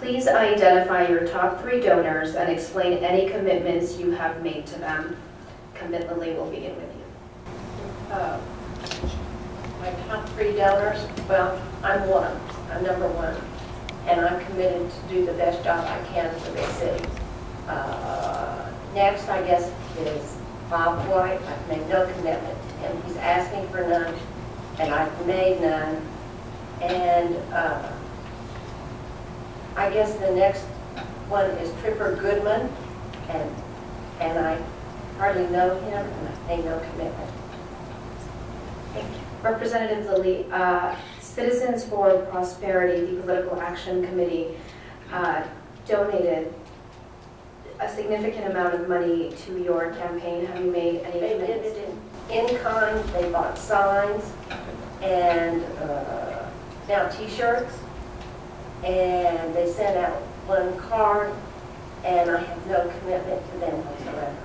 Please identify your top 3 donors and explain any commitments you have made to them. Commit Lilly will begin with you. My top 3 donors, well, I'm one. I'm number 1. And I'm committed to do the best job I can for this city. Next, I guess, is Bob White. I've made no commitment to him. He's asking for none, and I've made none. And I guess the next one is Tripper Goodman, and I hardly know him, and I've made no commitment. Thank you. Representative Lilly, Citizens for Prosperity, the Political Action Committee, donated a significant amount of money to your campaign. Have you made any commitments? They did it in kind. They bought signs and now T-shirts, and they sent out 1 card, and I have no commitment to them whatsoever.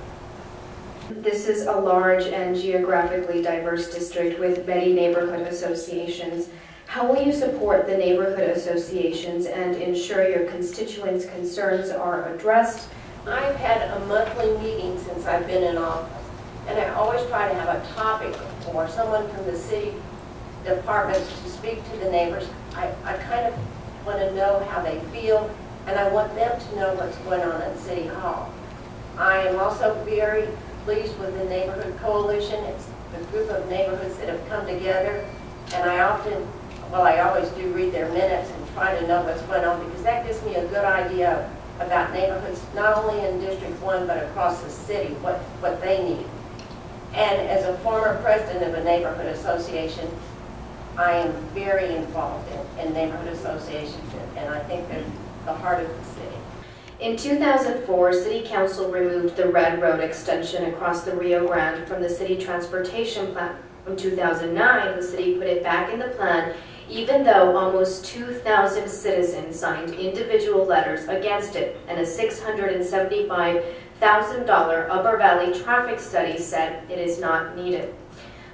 This is a large and geographically diverse district with many neighborhood associations. How will you support the neighborhood associations and ensure your constituents' concerns are addressed? I've had a monthly meeting since I've been in office, and I always try to have a topic or someone from the city departments to speak to the neighbors. I kind of want to know how they feel, and I want them to know what's going on in City Hall. I am also very pleased with the Neighborhood Coalition. It's a group of neighborhoods that have come together, and I always do read their minutes and try to know what's going on, because that gives me a good idea about neighborhoods, not only in District 1, but across the city, what they need. And as a former president of a neighborhood association, I am very involved in neighborhood associations, and I think they're the heart of the city. In 2004, City Council removed the Red Road extension across the Rio Grande from the city transportation plan. In 2009, the city put it back in the plan, even though almost 2,000 citizens signed individual letters against it, and a $675,000 Upper Valley traffic study said it is not needed.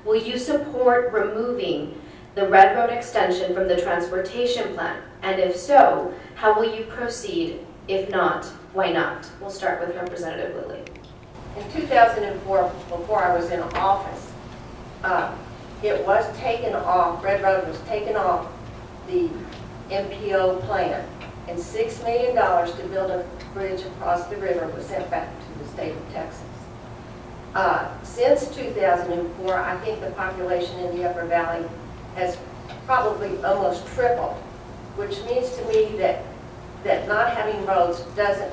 Will you support removing the Red Road extension from the transportation plan? And if so, how will you proceed? If not, why not? We'll start with Representative Lilly. In 2004, before I was in office, it was taken off, Red Road was taken off the MPO plan, and $6 million to build a bridge across the river was sent back to the state of Texas. Since 2004, I think the population in the Upper Valley has probably almost tripled, which means to me that not having roads doesn't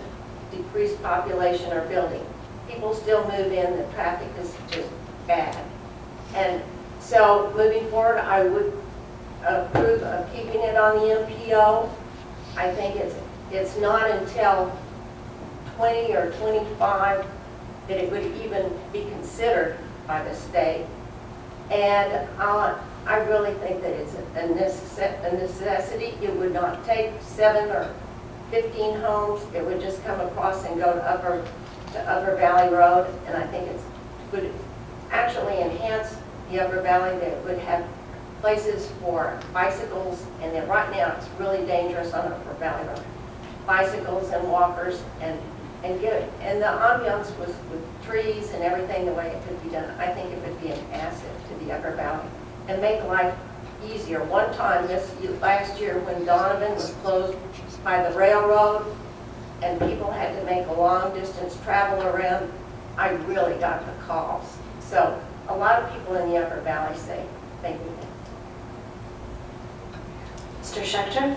decrease population or building. People still move in, the traffic is just bad. And so moving forward, I would approve of keeping it on the MPO. I think it's not until 20 or 25 that it would even be considered by the state. And I really think that it's a necessity. It would not take 7 or 15 homes. It would just come across and go to Upper Valley Road, and I think it would actually enhance the Upper Valley. That would have places for bicycles, and then right now it's really dangerous on Upper Valley Road. Bicycles and walkers, and the ambiance with trees and everything, the way it could be done. I think it would be an asset to the Upper Valley and make life easier. One time last year when Donovan was closed by the railroad and people had to make a long distance travel around, I really got the calls. So a lot of people in the Upper Valley say they need it. Mr. Schechter?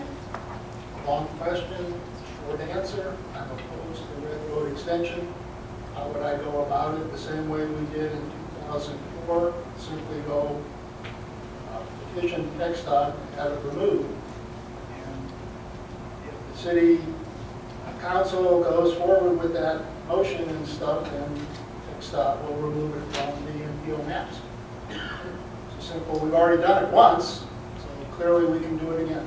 Long question, short answer. I'm opposed to the Red Road extension. How would I go about it? The same way we did in 2004, simply go petition TxDOT and have it removed. And if the city council goes forward with that motion and stuff, then TxDOT will remove it from the MPO maps. It's simple. We've already done it once, so clearly we can do it again.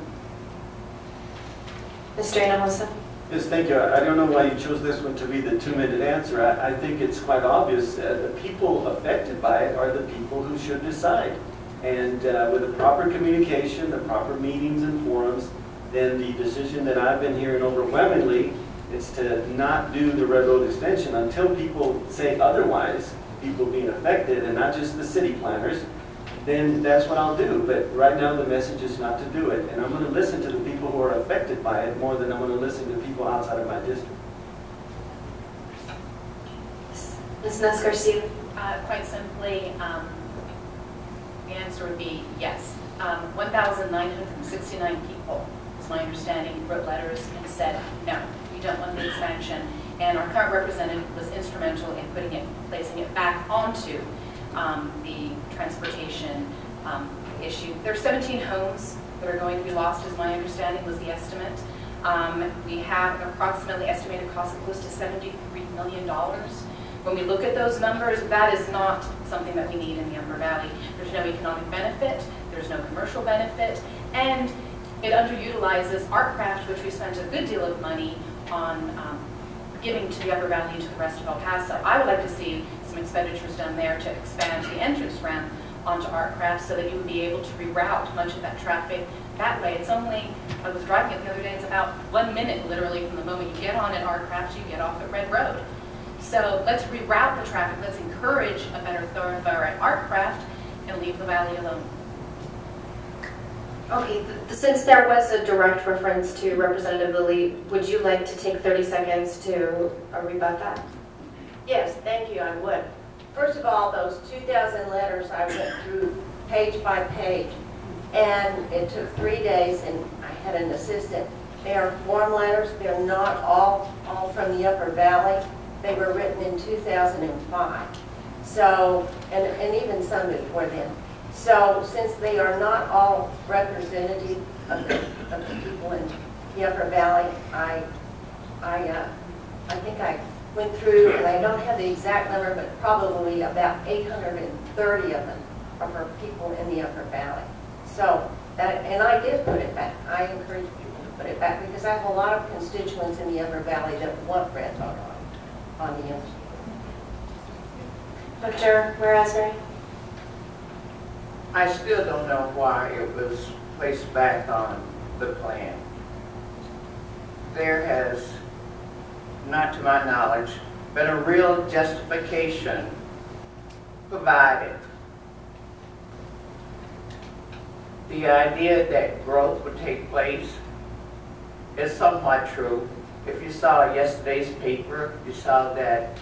Mr. Hinojosa? Yes, thank you. I don't know why you chose this one to be the 2-minute answer. I think it's quite obvious. The people affected by it are the people who should decide. And with the proper communication, the proper meetings and forums, then the decision that I've been hearing overwhelmingly is to not do the Red Road extension until people say otherwise, people being affected and not just the city planners, then that's what I'll do. But right now the message is not to do it. And I'm going to listen to the people who are affected by it more than I'm going to listen to people outside of my district. Ms. Nuss-Garcia? Quite simply, the answer would be yes. 1,969 people, is my understanding, wrote letters and said, no, we don't want the expansion. And our current representative was instrumental in placing it back onto the transportation issue. There are 17 homes that are going to be lost, is my understanding, was the estimate. We have an approximately estimated cost of close to $73 million. When we look at those numbers, that is not something that we need in the Upper Valley. There's no economic benefit, there's no commercial benefit, and it underutilizes ArtCraft, which we spent a good deal of money on giving to the Upper Valley and to the rest of El Paso. I would like to see some expenditures done there to expand the entrance ramp onto ArtCraft so that you would be able to reroute much of that traffic that way. It's only, I was driving it the other day, it's about 1 minute literally from the moment you get on at ArtCraft, you get off at Red Road. So let's reroute the traffic, let's encourage a better thoroughfare at ArtCraft and leave the valley alone. Okay, since there was a direct reference to Representative Lilly, would you like to take 30 seconds to rebut that? Yes, thank you, I would. First of all, those 2,000 letters I went through page by page, and it took 3 days, and I had an assistant. They are form letters, they're not all from the Upper Valley. They were written in 2005, so, and even some before then. So, since they are not all representative of the people in the Upper Valley, I think I went through, and I don't have the exact number, but probably about 830 of them are for people in the Upper Valley. So, that, and I did put it back. I encourage people to put it back because I have a lot of constituents in the Upper Valley that want Red Road on the interstate. Dr. Raspberry? I still don't know why it was placed back on the plan. There has, not to my knowledge, been a real justification provided. The idea that growth would take place is somewhat true. If you saw yesterday's paper, you saw that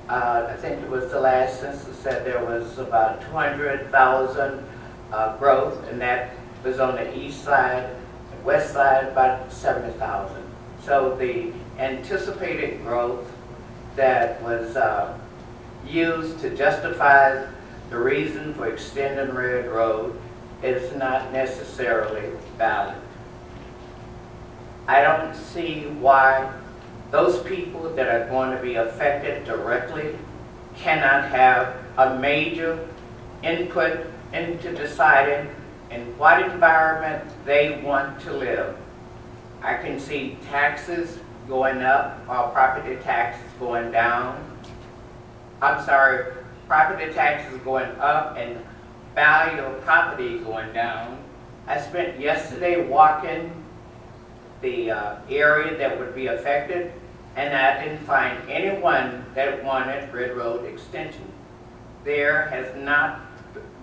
I think it was the last census said there was about 200,000 growth, and that was on the east side. The west side, about 70,000. So the anticipated growth that was used to justify the reason for extending Red Road is not necessarily valid. I don't see why those people that are going to be affected directly cannot have a major input into deciding in what environment they want to live. I can see taxes going up or property taxes going down. I'm sorry, property taxes going up and value of property going down. I spent yesterday walking the area that would be affected, and I didn't find anyone that wanted Red Road extension. There has not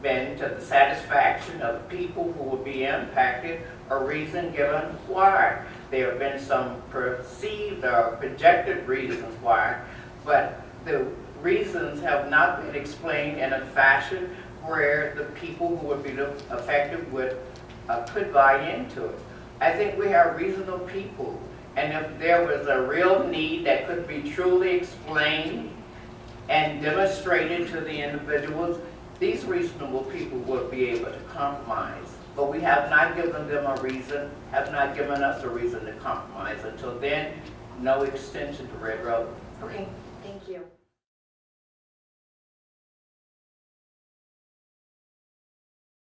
been, to the satisfaction of people who will be impacted, a reason given why. There have been some perceived or projected reasons why, but the reasons have not been explained in a fashion where the people who would be affected could buy into it. I think we have reasonable people, and if there was a real need that could be truly explained and demonstrated to the individuals, these reasonable people would be able to compromise. But we have not given them a reason, have not given us a reason to compromise. Until then, no extension to Red Road. Okay, thank you.